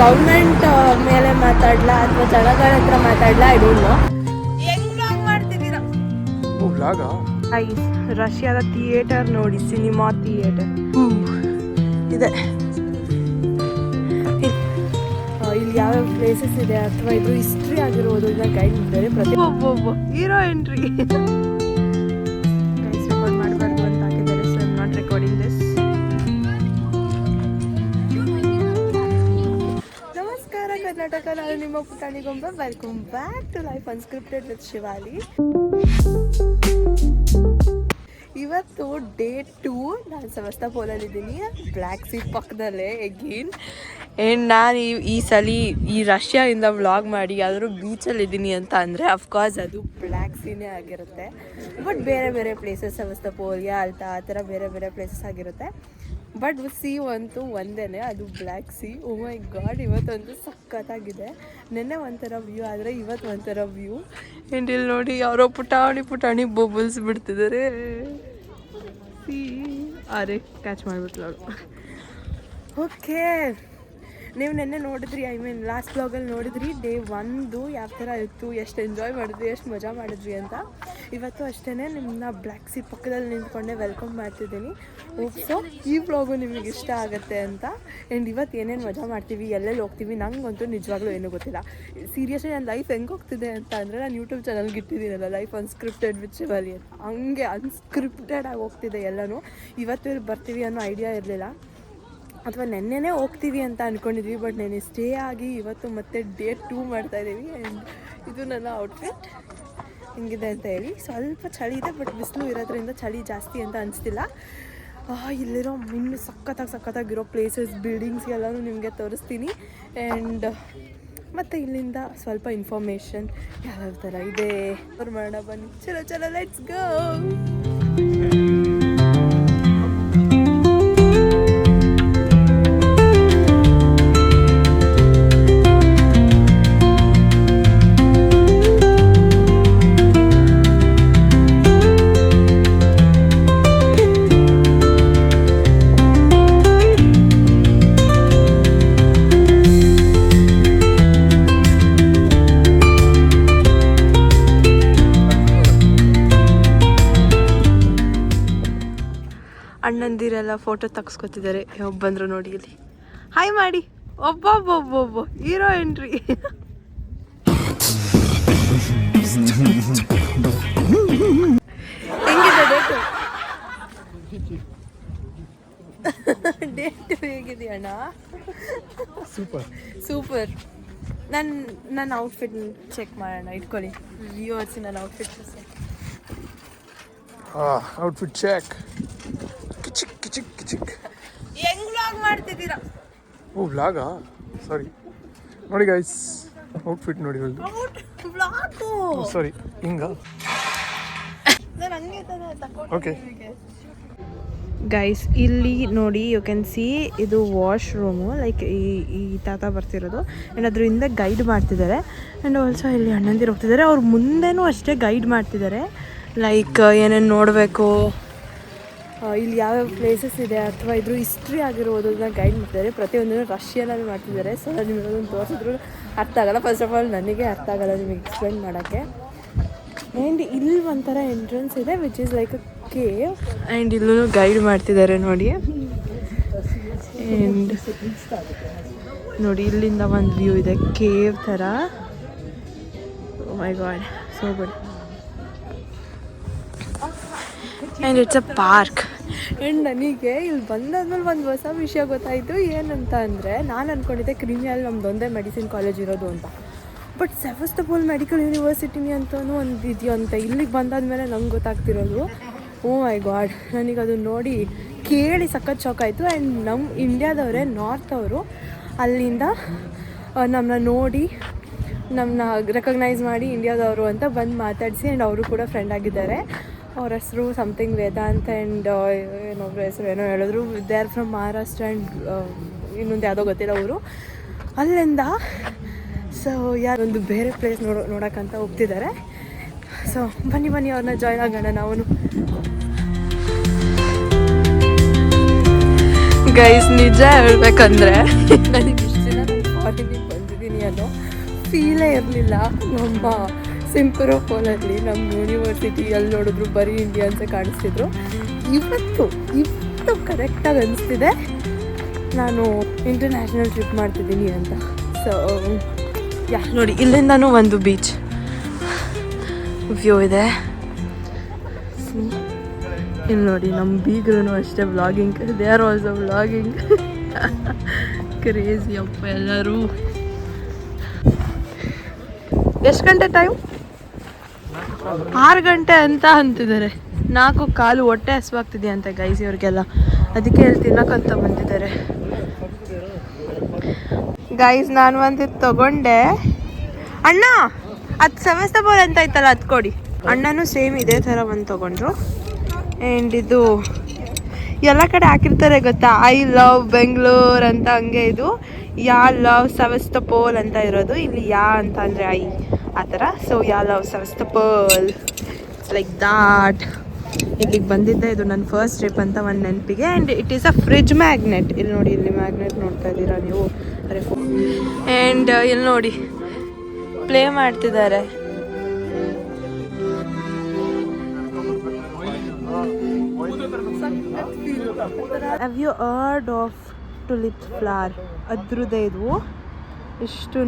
Government ಮೇಲೆ ಮಾತಾಡ್ಲಾ ಅಥವಾ ಜನಗಳ ಹತ್ರ ಮಾತಾಡ್ಲಾ ಐ ಡೋಂಟ್ ನೋ. ಹೆಂಗ್ ವ್ಲಾಗ್ ಮಾಡ್ತಿದ್ದೀರಾ? ವ್ಲಾಗ ರಷ್ಯಾದ ಥಿಯೇಟರ್ ನೋಡಿ, ಸಿನಿಮಾ ಥಿಯೇಟರ್ ಇದೆ. ಇಲ್ಲಿ ಯಾವ್ಯಾವ ಪ್ಲೇಸಸ್ ಇದೆ ಅಥವಾ ಇದು ಹಿಸ್ಟ್ರಿ ಆಗಿರೋದನ್ನ ಗೈಡ್ ಮಾಡಿದ್ದಾರೆ. ಪ್ರತಿ ಹೀರೋ ಎಂಟ್ರಿ ರೆಕಾರ್ಡ್ ಮಾಡಬಾರ್ದು ಅಂತ ಹಾಕಿದ್ದಾರೆ. So I'm not recording this. ನಮಸ್ಕಾರ ಕರ್ನಾಟಕ, ನಾನು ನಿಮ್ಮ ಪುಟಾಣಿ ಗೊಂಬೆ. Welcome back to life unscripted with Shivali. ಇವತ್ತು ಡೇ 2. ನಾನು ಸೆವಾಸ್ತೋಪೋಲಲ್ಲಿದ್ದೀನಿ, ಬ್ಲ್ಯಾಕ್ ಸಿ ಪಕ್ಕದಲ್ಲೇ ಎಗೇನ್. ಆ್ಯಂಡ್ ನಾನು ಈ ಸಲ ಈ ರಷ್ಯಾದಿಂದ ವ್ಲಾಗ್ ಮಾಡಿ ಯಾವ್ದಾದ್ರು ಬೀಚಲ್ಲಿದ್ದೀನಿ ಅಂತ ಅಂದರೆ ಅಫ್ಕೋರ್ಸ್ ಅದು ಬ್ಲ್ಯಾಕ್ ಸೀನೇ ಆಗಿರುತ್ತೆ. ಬಟ್ ಬೇರೆ ಬೇರೆ ಪ್ಲೇಸಸ್, ಸೆವಾಸ್ತೋಪೋಲ್, ಯಾಲ್ಟಾ ಆ ಥರ ಬೇರೆ ಬೇರೆ ಪ್ಲೇಸಸ್ ಆಗಿರುತ್ತೆ. ಬಟ್ ಸಿ ಅಂತೂ ಒಂದೇ, ಅದು black C. O my god, ಇವತ್ತೊಂದು ಸಖತ್ತಾಗಿದೆ. ನೆನ್ನೆ ಒಂಥರ ವ್ಯೂ ಆದರೆ ಇವತ್ತು ಒಂಥರ ವ್ಯೂ. ಆ್ಯಂಡ್ ಇಲ್ಲಿ ನೋಡಿ ಯಾರೋ ಪುಟಾಣಿ ಬಬಲ್ಸ್ ಬಿಡ್ತಿದ್ದಾರೆ. ಸಿ ಅರೆ ಕ್ಯಾಚ್ ಮಾಡಿಬಿಟ್ಲು ಅವಳು. ಓಕೆ, ನೀವು ನೆನ್ನೆ ನೋಡಿದ್ರಿ, ಐ ಮೀನ್ ಲಾಸ್ಟ್ ಬ್ಲಾಗಲ್ಲಿ ನೋಡಿದ್ರಿ ಡೇ 1 ಯಾವ ಥರ ಇತ್ತು, ಎಷ್ಟು ಎಂಜಾಯ್ ಮಾಡಿದ್ವಿ, ಎಷ್ಟು ಮಜಾ ಮಾಡಿದ್ವಿ ಅಂತ. ಇವತ್ತು ಅಷ್ಟೇ ನಿಮ್ಮನ್ನ ಬ್ಲ್ಯಾಕ್ ಸಿ ಪಕ್ಕದಲ್ಲಿ ನಿಂತ್ಕೊಂಡೆ ವೆಲ್ಕಮ್ ಮಾಡ್ತಿದ್ದೀನಿ. ಸೊ ಈ ಬ್ಲಾಗು ನಿಮಗೆ ಇಷ್ಟ ಆಗುತ್ತೆ ಅಂತ. ಆ್ಯಂಡ್ ಇವತ್ತು ಏನೇನು ಮಜಾ ಮಾಡ್ತೀವಿ, ಎಲ್ಲೆಲ್ಲಿ ಹೋಗ್ತೀವಿ, ನಂಗಂತೂ ನಿಜವಾಗ್ಲೂ ಏನೂ ಗೊತ್ತಿಲ್ಲ. ಸೀರಿಯಸ್ಲಿ ನನ್ನ ಲೈಫ್ ಹೆಂಗೆ ಹೋಗ್ತಿದೆ ಅಂತ ಅಂದರೆ, ನಾನು ಯೂಟ್ಯೂಬ್ ಚಾನಲ್ಗೆ ಇಟ್ಟಿದ್ದೀನಲ್ಲ, ಲೈಫ್ ಅನ್ಸ್ಕ್ರಿಪ್ಟೆಡ್ ವಿತ್ ಶಿವಾಲಿ ಅಂತ, ಹಂಗೆ ಅನ್ಸ್ಕ್ರಿಪ್ಟೆಡ್ ಆಗಿ ಹೋಗ್ತಿದೆ ಎಲ್ಲನೂ. ಇವತ್ತು ಇಲ್ಲಿ ಬರ್ತೀವಿ ಅನ್ನೋ ಐಡಿಯಾ ಇರಲಿಲ್ಲ, ಅಥವಾ ನೆನ್ನೆನೇ ಹೋಗ್ತೀವಿ ಅಂತ ಅಂದ್ಕೊಂಡಿದ್ವಿ. ಬಟ್ ನೆನ್ನೆ ಸ್ಟೇ ಆಗಿ ಇವತ್ತು ಮತ್ತೆ ಡೇ 2 ಮಾಡ್ತಾಯಿದ್ದೀವಿ. ಆ್ಯಂಡ್ ಇದು ನನ್ನ ಔಟ್ಫಿಟ್ ಹೆಂಗಿದೆ ಅಂತ ಹೇಳಿ. ಸ್ವಲ್ಪ ಚಳಿ ಇದೆ, ಬಟ್ ಬಿಸಿಲು ಇರೋದ್ರಿಂದ ಚಳಿ ಜಾಸ್ತಿ ಅಂತ ಅನಿಸ್ತಿಲ್ಲ. ಇಲ್ಲಿರೋ ಇನ್ನೂ ಸಖತ್ತಾಗಿರೋ ಪ್ಲೇಸಸ್, ಬಿಲ್ಡಿಂಗ್ಸ್ ಎಲ್ಲನೂ ನಿಮಗೆ ತೋರಿಸ್ತೀನಿ. ಆ್ಯಂಡ್ ಮತ್ತು ಇಲ್ಲಿಂದ ಸ್ವಲ್ಪ ಇನ್ಫಾರ್ಮೇಷನ್ ಯಾವ್ಯಾವ ಥರ ಇದೆ ಅವ್ರು ಮಾಡೋಣ ಬನ್ನಿ. ಚಲೋ ಲೆಟ್ಸ್ ಗೋ. ಅಣ್ಣಂದಿರೆಲ್ಲ ಫೋಟೋ ತೆಗೆಸ್ಕೊತಿದ್ದಾರೆ. ಬಂದರು ನೋಡಿ, ಇಲ್ಲಿ ಹಾಯ್ ಮಾಡಿ. ಒಬ್ಬ ಹೀರೋ ಎಂಟ್ರಿ. ಹೆಂಗಿದೆ ಡೇಟು ಹೇಗಿದೆಯಾ ಅಣ್ಣ? ಸೂಪರ್. ನನ್ನ ಔಟ್ಫಿಟ್ ಚೆಕ್ ಮಾಡೋಣ, ಇಟ್ಕೊಳ್ಳಿ ವ್ಯೂವರ್ಸ್. ನನ್ನ ಔಟ್ಫಿಟ್ ಚೆಕ್. ಹೆಂಗ್ ವ್ಲಾಗ್ ಮಾಡ್ತಿದ್ದೀರಾ? ಓ ವ್ಲಾಗಾ, ಸಾರಿ. ನೋಡಿ ಗೈಸ್, ಔಟ್ಫಿಟ್ ನೋಡಿ. ಸಾರಿ, ಹಿಂಗ. ಓಕೆ ಗೈಸ್, ಇಲ್ಲಿ ನೋಡಿ, ಯು ಕ್ಯಾನ್ ಸಿ ಇದು ವಾಶ್ರೂಮು. ಲೈಕ್ ಈ ತಾತ ಬರ್ತಿರೋದು. ಆ್ಯಂಡ್ ಅದರಿಂದ ಗೈಡ್ ಮಾಡ್ತಿದ್ದಾರೆ. ಆ್ಯಂಡ್ ಆಲ್ಸೋ ಇಲ್ಲಿ ಅಣ್ಣಂದಿರು ಹೋಗ್ತಿದ್ದಾರೆ, ಅವ್ರ ಮುಂದೆನೂ ಅಷ್ಟೇ ಗೈಡ್ ಮಾಡ್ತಿದ್ದಾರೆ. ಲೈಕ್ ಏನೇನು ನೋಡಬೇಕು, ಇಲ್ಲಿ ಯಾವ್ಯಾವ ಪ್ಲೇಸಸ್ ಇದೆ ಅಥವಾ ಇದ್ರ ಹಿಸ್ಟ್ರಿ ಆಗಿರೋದನ್ನ ಗೈಡ್ ಮಾಡ್ತಿದ್ದಾರೆ. ಪ್ರತಿಯೊಂದನ್ನು ರಷ್ಯಾನಲ್ಲಿ ಮಾಡ್ತಿದ್ದಾರೆ. ಸೊ ನಿಮಗೆ ಅದನ್ನು ತೋರಿಸಿದ್ರು ಅರ್ಥ ಆಗಲ್ಲ. ಫಸ್ಟ್ ಆಫ್ ಆಲ್ ನನಗೆ ಅರ್ಥ ಆಗಲ್ಲ ನಿಮಗೆ ಎಕ್ಸ್ಪ್ಲೈನ್ ಮಾಡೋಕ್ಕೆ. ಆ್ಯಂಡ್ ಇಲ್ಲಿ ಒಂಥರ ಎಂಟ್ರೆನ್ಸ್ ಇದೆ which is like a cave. And ಇಲ್ಲೂ ಗೈಡ್ ಮಾಡ್ತಿದ್ದಾರೆ ನೋಡಿ. ಆ್ಯಂಡ್ ನೋಡಿ, ಇಲ್ಲಿಂದ ಒಂದು ವ್ಯೂ ಇದೆ, ಕೇವ್ ಥರ. Oh my god, so good. And it's a park. And ನನಗೆ ಇಲ್ಲಿ ಬಂದಾದ್ಮೇಲೆ ಒಂದು ಹೊಸ ವಿಷಯ ಗೊತ್ತಾಯಿತು. ಏನಂತ ಅಂದರೆ, ನಾನು ಅಂದ್ಕೊಂಡಿದ್ದೆ ಕ್ರಿಮಿಯಲ್ಲಿ ನಮ್ಮದೊಂದೇ ಮೆಡಿಸಿನ್ ಕಾಲೇಜ್ ಇರೋದು ಅಂತ. ಬಟ್ ಸೆವಾಸ್ತೋಪೋಲ್ ಮೆಡಿಕಲ್ ಯೂನಿವರ್ಸಿಟಿನಿ ಅಂತಲೂ ಒಂದು ಇದೆಯೋ ಅಂತ ಇಲ್ಲಿಗೆ ಬಂದಾದ್ಮೇಲೆ ನಂಗೆ ಗೊತ್ತಾಗ್ತಿರೋದು. ಓ ಮೈ ಗಾಡ್, ನನಗದು ನೋಡಿ ಕೇಳಿ ಸಖತ್ ಶಾಕ್ ಆಯಿತು. ಆ್ಯಂಡ್ ನಮ್ಮ ಇಂಡಿಯಾದವರೇ, ನಾರ್ತ್ ಅವರು, ಅಲ್ಲಿಂದ ನಮ್ಮನ್ನ ನೋಡಿ ನಮ್ಮನ್ನ ರೆಕಗ್ನೈಸ್ ಮಾಡಿ ಇಂಡಿಯಾದವರು ಅಂತ ಬಂದು ಮಾತಾಡಿಸಿ. ಆ್ಯಂಡ್ ಅವರು ಕೂಡ ಫ್ರೆಂಡ್ ಆಗಿದ್ದಾರೆ. ಅವ್ರ ಹೆಸರು ಸಮಥಿಂಗ್ ವೇದಾಂತ್. ಆ್ಯಂಡ್ ಇನ್ನೊಬ್ಬರ ಹೆಸರು ಏನೋ ಹೇಳಿದ್ರು. They are from Maharashtra. And ಇನ್ನೊಂದು ಯಾವುದೋ ಗೊತ್ತಿಲ್ಲ ಅವರು ಅಲ್ಲಿಂದ. ಸೊ ಯಾರೊಂದು ಬೇರೆ ಪ್ಲೇಸ್ ನೋಡೋಕ್ಕಂತ ಹೋಗ್ತಿದ್ದಾರೆ. ಸೊ ಬನ್ನಿ ಅವ್ರನ್ನ ಜಾಯ್ನ್ ಆಗೋಣ ನಾವು. ಗೈಸ್, ನಿಜ ಹೇಳ್ಬೇಕಂದ್ರೆ ನನಗೆ ಇಷ್ಟು ದಿನ ನನ್ನ ಫಾರಿನಿಗೆ ಬಂದಿದ್ದೀನಿ ಅನ್ನೋ ಫೀಲೇ ಇರಲಿಲ್ಲ. ನಮ್ಮ ಸಿಂಪರೋಪೋಲಲ್ಲಿ ನಮ್ಮ ಯೂನಿವರ್ಸಿಟಿ ಎಲ್ಲಿ ನೋಡಿದ್ರು ಬರೀ ಇಂಡಿಯನ್ಸೇ ಕಾಣಿಸ್ತಿದ್ರು. ಇವತ್ತು ಕರೆಕ್ಟಾಗಿ ಅನಿಸ್ತಿದೆ ನಾನು ಇಂಟರ್ನ್ಯಾಷನಲ್ ಟ್ರಿಪ್ ಮಾಡ್ತಿದ್ದೀನಿ ಅಂತ. ಸೊ ನೋಡಿ, ಇಲ್ಲಿಂದನೂ ಒಂದು ಬೀಚ್ ವ್ಯೂ ಇದೆ. ಇಲ್ಲಿ ನೋಡಿ, ನಮ್ಮ ಬೀಗರೂ ಅಷ್ಟೇ vlogging, they are also vlogging. Crazy ಅಪ್ಪ ಎಲ್ಲರೂ. ಎಷ್ಟು ಗಂಟೆ ಟೈಮ್? 6 ಗಂಟೆ ಅಂತ ಅಂತಿದ್ದಾರೆ. 4:15 ಹೊಟ್ಟೆ ಹಸುವಾಗ್ತಿದೆ ಅಂತ ಗೈಸ್ ಇವ್ರಿಗೆಲ್ಲ, ಅದಕ್ಕೆ ಇಲ್ಲಿ ತಿನ್ನಕ್ಕಂತ ಬಂದಿದ್ದಾರೆ. ಗೈಸ್ ನಾನು ಒಂದು ತಗೊಂಡೆ. ಅಣ್ಣ ಅದು ಸೆವೆಸ್ತಬೋಲ್ ಅಂತ ಐತಲ್ಲ, ಅದು ಕೊಡಿ. ಅಣ್ಣನೂ ಸೇಮ್ ಇದೇ ಥರ ಒಂದು ತೊಗೊಂಡ್ರು. ಆ್ಯಂಡ್ ಇದು ಎಲ್ಲ ಕಡೆ ಹಾಕಿರ್ತಾರೆ ಗೊತ್ತಾ, ಐ ಲವ್ ಬೆಂಗಳೂರು ಅಂತ. ಹಂಗೆ ಇದು ಯಾ ಲವ್ ಸೆವೆಸ್ತಪೋಲ್ ಅಂತ ಇರೋದು. ಇಲ್ಲಿ ಯಾ ಅಂತ ಅಂದರೆ ಐ ಆ ಥರ. So yeah love Sevastopol, it's like that. ಇಲ್ಲಿಗೆ ಬಂದಿದ್ದೆ, ಇದು ನನ್ನ ಫಸ್ಟ್ ಟ್ರಿಪ್ ಅಂತ ಒಂದು ನೆನಪಿಗೆ. And it is a fridge magnet. ಇಲ್ಲಿ ನೋಡಿ, ಇಲ್ಲಿ ಮ್ಯಾಗ್ನೆಟ್ ನೋಡ್ತಾ ಇದ್ದೀರಾ ನೀವು. ಆ್ಯಂಡ್ ಇಲ್ಲಿ ನೋಡಿ ಪ್ಲೇ ಮಾಡ್ತಿದ್ದಾರೆ. Have you heard of tulip flower? ಅದ್ರದ್ದೇ ಇದು ಇಷ್ಟು.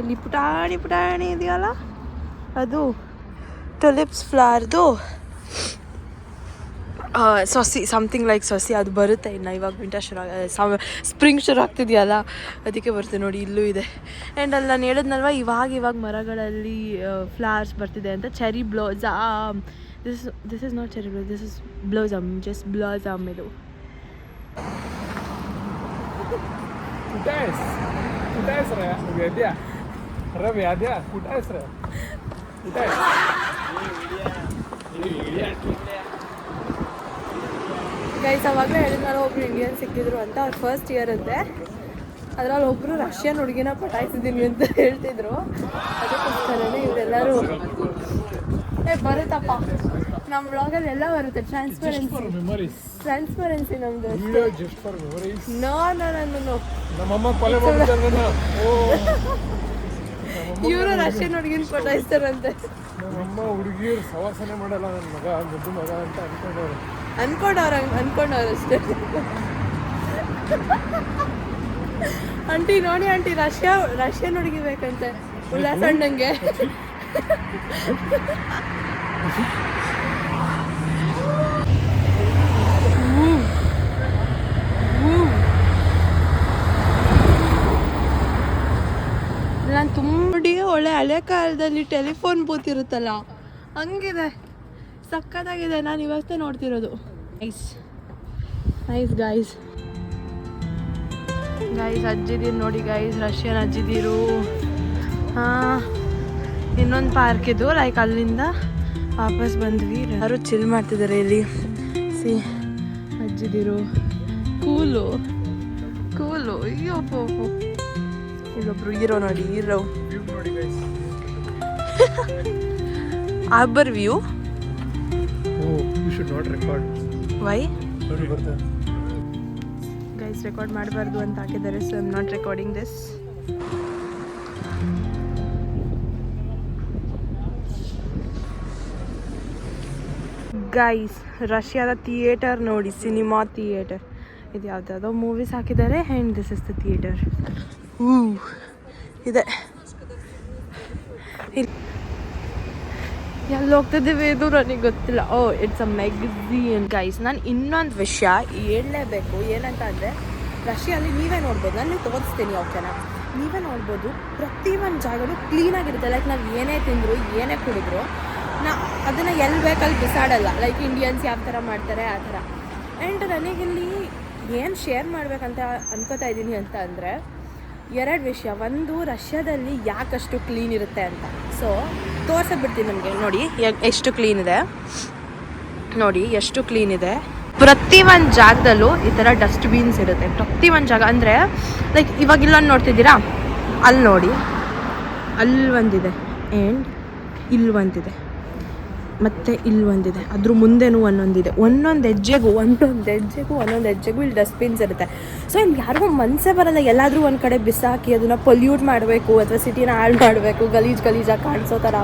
ಇಲ್ಲಿ ಪುಟಾಣಿ ಇದೆಯಲ್ಲ, ಅದು ಟುಲಿಪ್ಸ್ ಫ್ಲವರ್ದು ಸೊಸಿ, ಸಮಥಿಂಗ್ ಲೈಕ್ ಸೊಸಿ. ಅದು ಬರುತ್ತೆ ಇನ್ನು, ಇವಾಗ ವಿಂಟರ್ ಸ್ಪ್ರಿಂಗ್ ಶುರು ಆಗ್ತಿದೆಯಲ್ಲ, ಅದಕ್ಕೆ ಬರುತ್ತೆ ನೋಡಿ. ಇಲ್ಲೂ ಇದೆ. ಆ್ಯಂಡ್ ಅಲ್ಲಿ ನಾನು ಹೇಳಿದ್ನಲ್ವ, ಇವಾಗ ಮರಗಳಲ್ಲಿ ಫ್ಲವರ್ಸ್ ಬರ್ತಿದೆ ಅಂತ. Cherry blossom. This is not cherry blossom, this is blossom, just blossom ಇದು. ಗೈಸ್ ಅವಾಗಲೇ ಹೇಳಿದ್ನಲ್ಲ, ಒಬ್ರು ಇಂಡಿಯನ್ ಸಿಕ್ಕಿದ್ರು ಅಂತ. ಅವ್ರು ಫಸ್ಟ್ ಇಯರ್ ಅಂತೆ. ಅದರಲ್ಲಿ ಒಬ್ಬರು ರಷ್ಯನ್ ಹುಡುಗಿನ ಪಟಾಯಿಸಿದ್ದೀನಿ ಅಂತ ಹೇಳ್ತಿದ್ರು. ಅದಕ್ಕೋಸ್ಕರನೇ ಇವರೆಲ್ಲರೂ ಬರುತ್ತಪ್ಪ ನಮ್ಮ ಬ್ಲಾಗಲ್ಲಿ ಎಲ್ಲ ಬರುತ್ತೆ. ಟ್ರಾನ್ಸ್ಪರೆನ್ಸಿ ನಮ್ದು. ನೋ ಇವರು ರಷ್ಯನ್ ಹುಡುಗಿನ ಪಟಾಯಿಸ್ತಾರಂತೆ. ಅನ್ಕೊಂಡವ್ರು ಅಷ್ಟೇ. ಆಂಟಿ ನೋಡಿ ಆಂಟಿ, ರಷ್ಯನ್ ಹುಡುಗಿ ಬೇಕಂತೆ ಉಲ್ಲಾಸ ಅಣ್ಣಂಗೆ. ನಾನು ತುಂಬ ಒಳ್ಳೆ ಹಳೆ ಕಾಲದಲ್ಲಿ ಟೆಲಿಫೋನ್ ಬೂತ್ ಇರುತ್ತಲ್ಲ, ಹಂಗಿದೆ, ಸಕ್ಕತ್ತಾಗಿದೆ. ನಾನು ಇವತ್ತೇ ನೋಡ್ತಿರೋದು. ನೈಸ್ ಗೈಸ್ ಅಜ್ಜಿದೀರು ನೋಡಿ ಗೈಸ್, ರಷ್ಯನ್ ಅಜ್ಜಿದೀರು. ಇನ್ನೊಂದು ಪಾರ್ಕ್ ಇದು, ಲೈಕ್ ಅಲ್ಲಿಂದ ವಾಪಸ್ ಬಂದ್ವಿ. ಯಾರು ಚಿಲ್ ಮಾಡ್ತಿದ್ದಾರೆ ಇಲ್ಲಿ. ಸಿ ಅಜ್ಜಿದೀರು, ಕೂಲು. ಅಯ್ಯೋ ಇಲ್ಲೊಬ್ರು ಹೀರೋ ನೋಡಿ, hero. Arbor view. Oh, you should not record. Why? Sorry about that. Guys, record ಮಾಡಬಾರ್ದು ಅಂತ ಹಾಕಿದ್ದಾರೆ, so I'm not recording this. Guys ರಷ್ಯಾದ ಥಿಯೇಟರ್ ನೋಡಿ, ಸಿನಿಮಾ ಥಿಯೇಟರ್. ಇದು ಯಾವುದಾವುದೋ ಮೂವೀಸ್ ಹಾಕಿದ್ದಾರೆ. And this is the theatre. ಇದೆ. ಎಲ್ಲಿ ಹೋಗ್ತಿದ್ದೀವಿ ಇದು ನನಗೆ ಗೊತ್ತಿಲ್ಲ. It's a magazine. ಗೈಸ್ ನಾನು ಇನ್ನೊಂದು ವಿಷಯ ಹೇಳಲೇಬೇಕು. ಏನಂತ ಅಂದರೆ, ರಷ್ಯಾದಲ್ಲಿ ನೀವೇ ನೋಡ್ಬೋದು, ನಾನು ತೋರಿಸ್ತೀನಿ ಓಕೆನಾ. ನೀವೇ ನೋಡ್ಬೋದು, ಪ್ರತಿಯೊಂದು ಜಾಗನೂ ಕ್ಲೀನಾಗಿರುತ್ತೆ. ಲೈಕ್ ನಾವು ಏನೇ ತಿಂದರೂ ಏನೇ ಕುಡಿದ್ರು ಅದನ್ನು ಎಲ್ಲಿ ಬೇಕಲ್ಲಿ ಬಿಸಾಡಲ್ಲ. ಲೈಕ್ ಇಂಡಿಯನ್ಸ್ ಯಾವ ಥರ ಮಾಡ್ತಾರೆ ಆ ಥರ. ಆ್ಯಂಡ್ ನನಗಿಲ್ಲಿ ಏನು ಶೇರ್ ಮಾಡಬೇಕಂತ ಅನ್ಕೋತಾ ಇದ್ದೀನಿ ಅಂತ ಅಂದರೆ, 2 ವಿಷಯ. ಒಂದು, ರಷ್ಯಾದಲ್ಲಿ ಯಾಕಷ್ಟು ಕ್ಲೀನ್ ಇರುತ್ತೆ ಅಂತ. ಸೊ ತೋರ್ಸಬಿಡ್ತೀನಿ ನಮಗೆ. ನೋಡಿ ಎಷ್ಟು ಕ್ಲೀನ್ ಇದೆ, ನೋಡಿ ಎಷ್ಟು ಕ್ಲೀನ್ ಇದೆ. ಪ್ರತಿಯೊಂದು ಜಾಗದಲ್ಲೂ ಈ ಥರ ಡಸ್ಟ್ಬಿನ್ಸ್ ಇರುತ್ತೆ. ಪ್ರತಿಯೊಂದು ಜಾಗ ಅಂದರೆ ಲೈಕ್ ಇವಾಗ ಇಲ್ಲೊಂದು ನೋಡ್ತಿದ್ದೀರಾ, ಅಲ್ಲಿ ನೋಡಿ, ಅಲ್ಲಿ ಒಂದಿದೆ ಆ್ಯಂಡ್ ಇಲ್ಲಿ ಒಂದಿದೆ. ಮತ್ತು ಇಲ್ಲಿ ಒಂದಿದೆ, ಅದ್ರ ಮುಂದೆನೂ ಒಂದೊಂದಿದೆ. ಒಂದೊಂದು ಹೆಜ್ಜೆಗೂ ಇಲ್ಲಿ ಡಸ್ಟ್ಬಿನ್ಸ್ ಇರುತ್ತೆ. ಸೊ ಇಲ್ಲಿ ಯಾರಿಗೂ ಮನಸ್ಸೇ ಬರಲ್ಲ ಎಲ್ಲಾದರೂ ಒಂದು ಕಡೆ ಬಿಸಾಕಿ ಅದನ್ನು ಪೊಲ್ಯೂಟ್ ಮಾಡಬೇಕು ಅಥವಾ ಸಿಟಿನ ಹಾಳು ಮಾಡಬೇಕು, ಗಲೀಜಾಗಿ ಕಾಣಿಸೋ ಥರ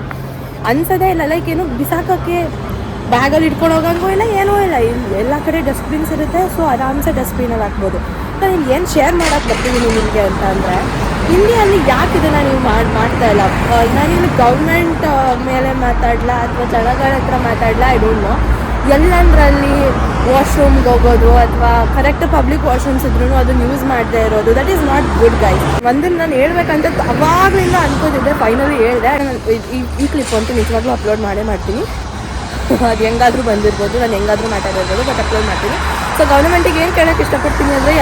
ಅನ್ಸೋದೇ ಇಲ್ಲ. ಲೈಕ್ ಏನು ಬಿಸಾಕೋಕ್ಕೆ ಬ್ಯಾಗಲ್ಲಿ ಇಟ್ಕೊಂಡು ಹೋಗಂಗೂ ಇಲ್ಲ, ಏನೂ ಇಲ್ಲ. ಇಲ್ಲಿ ಎಲ್ಲ ಕಡೆ ಡಸ್ಟ್ಬಿನ್ಸ್ ಇರುತ್ತೆ. ಸೊ ಆರಾಮ್ಸೆ ಡಸ್ಟ್ಬಿನಲ್ಲಿ ಹಾಕ್ಬೋದು. ನಾನು ಇಲ್ಲಿ ಏನು ಶೇರ್ ಮಾಡೋಕ್ಕೆ ಬರ್ತಿದ್ದೀನಿ ನಿಮಗೆ ಅಂತ ಅಂದರೆ, ಇಂಡಿಯಲ್ಲಿ ಯಾಕೆ ಇದನ್ನು ನೀವು ಮಾಡ್ತಾ ಇಲ್ಲ? ನಾನಿಲ್ಲಿ ಗೌರ್ಮೆಂಟ್ ಮೇಲೆ ಮಾತಾಡಲ ಅಥವಾ ಜನಗಳ ಹತ್ರ ಮಾತಾಡಲ, ಐ ಡೋಂಟ್ ನೋ. ಎಲ್ಲಂದ್ರಲ್ಲಿ ವಾಶ್ರೂಮ್ಗೆ ಹೋಗೋದು ಅಥವಾ ಕರೆಕ್ಟ್ ಪಬ್ಲಿಕ್ ವಾಶ್ರೂಮ್ಸ್ ಇದ್ರೂ ಅದನ್ನು ಯೂಸ್ ಮಾಡದೇ ಇರೋದು, that is not good guys. ಒಂದನ್ನು ನಾನು ಹೇಳ್ಬೇಕಂತ ಅವಾಗಲಿಂದ ಅನ್ಕೋತಿದ್ದೆ, ಫೈನಲಿ ಹೇಳಿದೆ. ಈ ಕ್ಲಿಪ್ ಅಂತೂ ನಿಜವಾಗ್ಲೂ ಅಪ್ಲೋಡ್ ಮಾಡ್ತೀನಿ. ಅದು ಹೆಂಗಾದರೂ ಬಂದಿರ್ಬೋದು, ನಾನು ಹೆಂಗಾದರೂ ಮಾತಾಡಿರ್ಬೋದು, ಬಟ್ ಅಪ್ಲೋಡ್ ಮಾಡ್ತೀನಿ. ಸೊ ಗೌರ್ಮೆಂಟಿಗೆ ಏನು ಕೇಳೋಕ್ಕೆ ಇಷ್ಟಪಡ್ತೀನಿ ಅಂದರೆ,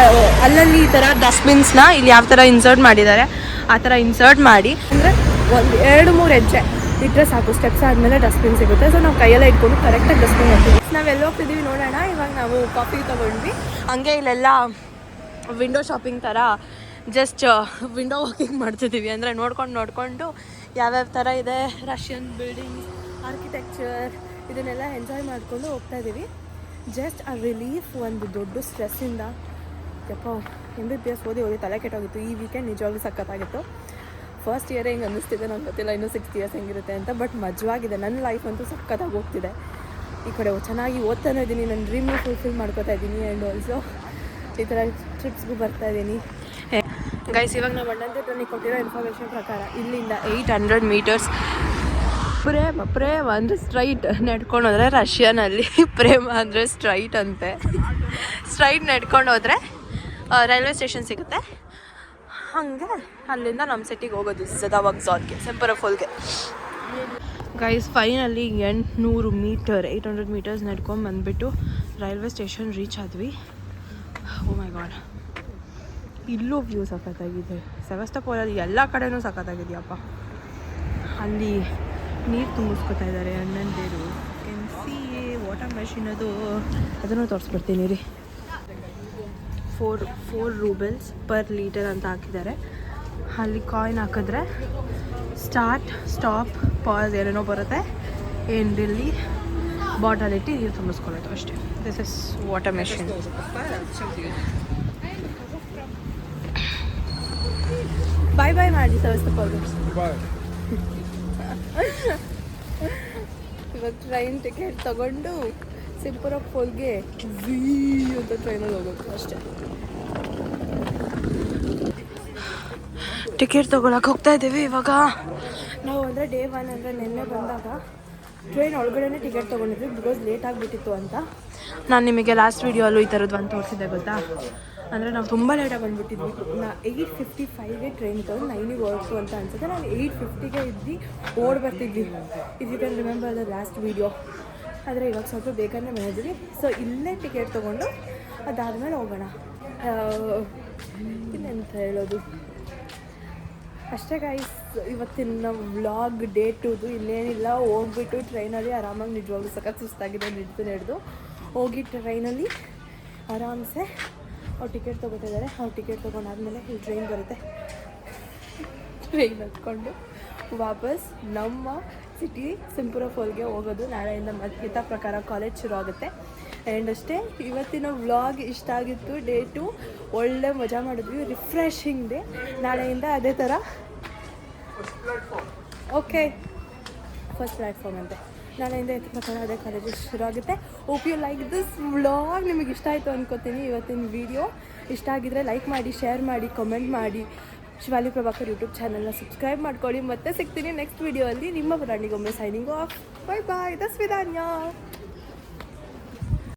ಅಲ್ಲಲ್ಲಿ ಈ ಥರ ಡಸ್ಟ್ಬಿನ್ಸ್ನ ಇಲ್ಲಿ ಯಾವ ಥರ ಇನ್ಸರ್ಟ್ ಮಾಡಿದ್ದಾರೆ ಆ ಥರ ಇನ್ಸರ್ಟ್ ಮಾಡಿ, ಅಂದರೆ ಒಂದು 2-3 ಹೆಜ್ಜೆ ಇಟ್ಟರೆ ಸಾಕು, ಸ್ಟೆಪ್ಸ್ ಆದಮೇಲೆ ಡಸ್ಟ್ಬಿನ್ ಸಿಗುತ್ತೆ. ಸೊ ನಾವು ಕೈಯೆಲ್ಲ ಇಟ್ಕೊಂಡು ಕರೆಕ್ಟಾಗಿ ಡಸ್ಟ್ಬಿನ್ ಹಾಕ್ತೀವಿ. ನಾವೆಲ್ಲ ಹೋಗ್ತಿದ್ದೀವಿ ನೋಡೋಣ. ಇವಾಗ ನಾವು ಕಾಫಿ ತೊಗೊಂಡ್ವಿ. ಹಂಗೆ ಇಲ್ಲೆಲ್ಲ ವಿಂಡೋ ಶಾಪಿಂಗ್ ಥರ ಜಸ್ಟ್ ವಿಂಡೋ ವಾಕಿಂಗ್ ಮಾಡ್ತಿದ್ದೀವಿ. ಅಂದರೆ ನೋಡ್ಕೊಂಡು ಯಾವ್ಯಾವ ಥರ ಇದೆ, ರಷ್ಯನ್ ಬಿಲ್ಡಿಂಗ್ಸ್, ಆರ್ಕಿಟೆಕ್ಚರ್, ಇದನ್ನೆಲ್ಲ ಎಂಜಾಯ್ ಮಾಡಿಕೊಂಡು ಹೋಗ್ತಾ ಇದ್ದೀವಿ. ಜಸ್ಟ್ ಆ ರಿಲೀಫ್, ಒಂದು ದೊಡ್ಡ ಸ್ಟ್ರೆಸ್ಸಿಂದ. ಯಪ್ಪ, MBBS ಓದಿ ತಲೆ ಕೆಟ್ಟೋಗಿತ್ತು. ಈ ವೀಕೆಂಡ್ ನಿಜವಾಗ್ಲೂ ಸಖತ್ತಾಗಿತ್ತು. ಫಸ್ಟ್ ಇಯರ್ ಹೆಂಗೆ ಅನ್ನಿಸ್ತಿದೆ ನಂಗೆ ಗೊತ್ತಿಲ್ಲ, ಇನ್ನೂ 6 years ಹೆಂಗಿರುತ್ತೆ ಅಂತ. ಬಟ್ ಮಜವಾಗಿದೆ. ನನ್ನ ಲೈಫ್ ಅಂತೂ ಸಖತ್ತಾಗಿ ಹೋಗ್ತಿದೆ. ಈ ಕಡೆ ಚೆನ್ನಾಗಿ ಓದ್ತಾನೆ ಇದ್ದೀನಿ, ನನ್ನ ಡ್ರೀಮ್ನ ಫುಲ್ಫಿಲ್ ಮಾಡ್ಕೋತಾ ಇದ್ದೀನಿ. ಆ್ಯಂಡ್ ಆಲ್ಸೋ ಈ ಥರ ಟ್ರಿಪ್ಸ್ಗೂ ಬರ್ತಾ ಇದ್ದೀನಿ. ಗೈಸ್, ಇವಾಗ ನಾವು ಅಣ್ಣಂತೆ ನನಗೆ ಕೊಟ್ಟಿರೋ ಇನ್ಫಾರ್ಮೇಷನ್ ಪ್ರಕಾರ ಇಲ್ಲಿಂದ 800 meters ಪ್ರೇಮ ಅಂದರೆ ಸ್ಟ್ರೈಟ್ ನಡ್ಕೊಂಡು ಹೋದರೆ, ರಷ್ಯನಲ್ಲಿ ಪ್ರೇಮ ಅಂದರೆ ಸ್ಟ್ರೈಟ್ ಅಂತೆ. ಸ್ಟ್ರೈಟ್ ನಡ್ಕೊಂಡು ಹೋದರೆ ರೈಲ್ವೆ ಸ್ಟೇಷನ್ ಸಿಗುತ್ತೆ. ಹಾಗೆ ಅಲ್ಲಿಂದ ನಮ್ಮ ಸಿಟಿಗೆ ಹೋಗೋದು, ಸದಾ ವಕ್ಸಾಲ್ಗೆ, ಸಿಂಪರಫೋಲ್ಗೆ. ಗೈಸ್, ಫೈನಲಿ 800 meters ನಡ್ಕೊಂಡು ಬಂದುಬಿಟ್ಟು ರೈಲ್ವೆ ಸ್ಟೇಷನ್ ರೀಚ್ ಆದ್ವಿ. ಓ ಮೈ ಗಾಡ್, ಇಲ್ಲೂ ವ್ಯೂ ಸಖತ್ತಾಗಿದೆ. ಸೆವಾಸ್ಟೋಪೋಲಲ್ಲಿ ಎಲ್ಲ ಕಡೆನೂ ಸಖತ್ತಾಗಿದೆಯಪ್ಪ. ಅಲ್ಲಿ ನೀರು ತುಂಬಿಸ್ಕೊತಾ ಇದ್ದಾರೆ ಅಣ್ಣಂದೇರು. ವಾಟರ್ ಮೆಷಿನ್ ಅದನ್ನು ತೋರಿಸ್ಬಿಡ್ತೀನಿ ರೀ. 4 rubles per liter ಅಂತ ಹಾಕಿದ್ದಾರೆ. ಅಲ್ಲಿ ಕಾಯಿನ್ ಹಾಕಿದ್ರೆ ಸ್ಟಾರ್ಟ್, ಸ್ಟಾಪ್, ಪಾಸ್ ಏನೇನೋ ಬರುತ್ತೆ. ಇಲ್ಲಿ ಬಾಟಲ್ ಇಟ್ಟು ನೀರು ತುಂಬಿಸ್ಕೊಳ್ಳೋದು ಅಷ್ಟೇ. This is water machine. Bye ಮಾಡಿ ಸೆವಾಸ್ಟೋಪೋಲ್. ಇವಾಗ ಟ್ರೈನ್ ಟಿಕೆಟ್ ತಗೊಂಡು ಸಿಂಪರಫೋಲ್ಗೆ ಅಂತ ಟ್ರೈನಲ್ಲಿ ಹೋಗೋದು ಅಷ್ಟೇ. ಟಿಕೆಟ್ ತೊಗೊಳಕ್ಕೆ ಹೋಗ್ತಾ ಇದ್ದೀವಿ ಇವಾಗ ನಾವು. ಅಂದರೆ ಡೇ 1 ಅಂದರೆ ನಿನ್ನೆ ಬಂದಾಗ ಟ್ರೈನ್ ಒಳಗಡೆ ಟಿಕೆಟ್ ತೊಗೊಂಡಿದ್ವಿ, ಬಿಕಾಸ್ ಲೇಟ್ ಆಗಿಬಿಟ್ಟಿತ್ತು ಅಂತ. ನಾನು ನಿಮಗೆ ಲಾಸ್ಟ್ ವೀಡಿಯೋಲ್ಲೂ ಈ ಥರದ್ದು ಒಂದು ತೋರಿಸಿದ್ದೆ ಗೊತ್ತಾ. ಅಂದರೆ ನಾವು ತುಂಬ ಲೇಟಾಗಿ ಬಂದುಬಿಟ್ಟಿದ್ವಿ. 8:55ಗೆ ಟ್ರೈನ್ ತೊಗೊಂಡು 9ಗೆ ಹೊರಟು ಅಂತ ಅನ್ಸುತ್ತೆ. ನಾನು 8:50ಗೆ ಇದ್ದು ಓಡಿ ಬರ್ತಿದ್ವಿ. If you can remember the last video. ಆದರೆ ಇವಾಗ ಸ್ವಲ್ಪ ಬೇಗನೆ ಬಂದಿದ್ವಿ. ಸೊ ಇಲ್ಲೇ ಟಿಕೆಟ್ ತೊಗೊಂಡು ಅದಾದಮೇಲೆ ಹೋಗೋಣ. ಇನ್ನೆಂತ ಹೇಳೋದು, ಅಷ್ಟೇ ಗೈಸ್. ಇವತ್ತಿನ ವ್ಲಾಗ್ ಡೇ 2ದು ಇನ್ನೇನಿಲ್ಲ. ಹೋಗ್ಬಿಟ್ಟು ಟ್ರೈನಲ್ಲಿ ಆರಾಮಾಗಿ, ನಿಜವಾಗ್ಲೂ ಸಖತ್ ಸುಸ್ತಾಗಿದೆ, ನಡೆದು ಹೋಗಿ ಟ್ರೈನಲ್ಲಿ ಆರಾಮ್ಸೆ ಅವ್ರು ಟಿಕೆಟ್ ತೊಗೋತಿದ್ದಾರೆ. ಅವ್ರು ಟಿಕೆಟ್ ತೊಗೊಂಡಾದ್ಮೇಲೆ ಇಲ್ಲಿ ಟ್ರೈನ್ ಬರುತ್ತೆ. ಟ್ರೈನ್ ಹತ್ಕೊಂಡು ವಾಪಸ್ ನಮ್ಮ ಸಿಟಿ ಸಿಂಪರಫೋಲ್ಗೆ ಹೋಗೋದು. ನಾಳೆಯಿಂದ ಗೀತಾ ಪ್ರಕಾರ ಕಾಲೇಜ್ ಶುರು ಆಗುತ್ತೆ. ಆ್ಯಂಡ್ ಅಷ್ಟೇ, ಇವತ್ತಿನ ವ್ಲಾಗ್ ಇಷ್ಟ ಆಗಿತ್ತು. ಡೇ 2 ಒಳ್ಳೆ ಮಜಾ ಮಾಡಿದ್ವಿ, ರಿಫ್ರೆಶಿಂಗ್ ಡೇ. ನಾಳೆಯಿಂದ ಅದೇ ಥರ ಓಕೆ, ಫಸ್ಟ್ ಪ್ಲ್ಯಾಟ್ಫಾರ್ಮ್ ಅಂತೆ. ನಾಳೆಯಿಂದ ಇದ್ರ ಪ್ರಕಾರ ಅದೇ ಕಾಲೇಜಸ್ ಶುರು ಆಗುತ್ತೆ. Hope you like this vlog. ನಿಮಗೆ ಇಷ್ಟ ಆಯಿತು ಅನ್ಕೋತೀನಿ ಇವತ್ತಿನ ವಿಡಿಯೋ. ಇಷ್ಟ ಆಗಿದ್ರೆ ಲೈಕ್ ಮಾಡಿ, ಶೇರ್ ಮಾಡಿ, ಕಮೆಂಟ್ ಮಾಡಿ. ಶಿವಾಲಿ ಪ್ರಭಾಕರ್ ಯೂಟ್ಯೂಬ್ ಚಾನಲ್ನ ಸಬ್ಸ್ಕ್ರೈಬ್ ಮಾಡ್ಕೊಳ್ಳಿ. ಮತ್ತೆ ಸಿಗ್ತೀನಿ ನೆಕ್ಸ್ಟ್ ವಿಡಿಯೋ ಅಲ್ಲಿ. ನಿಮ್ಮ ಪ್ರಾಣಿಗೊಮ್ಮೆ ಸೈನಿಂಗ್ ಆಫ್. ಬಾಯ್ ಬಾಯ್. ದಸ್ವಿಧಾನ್ಯ.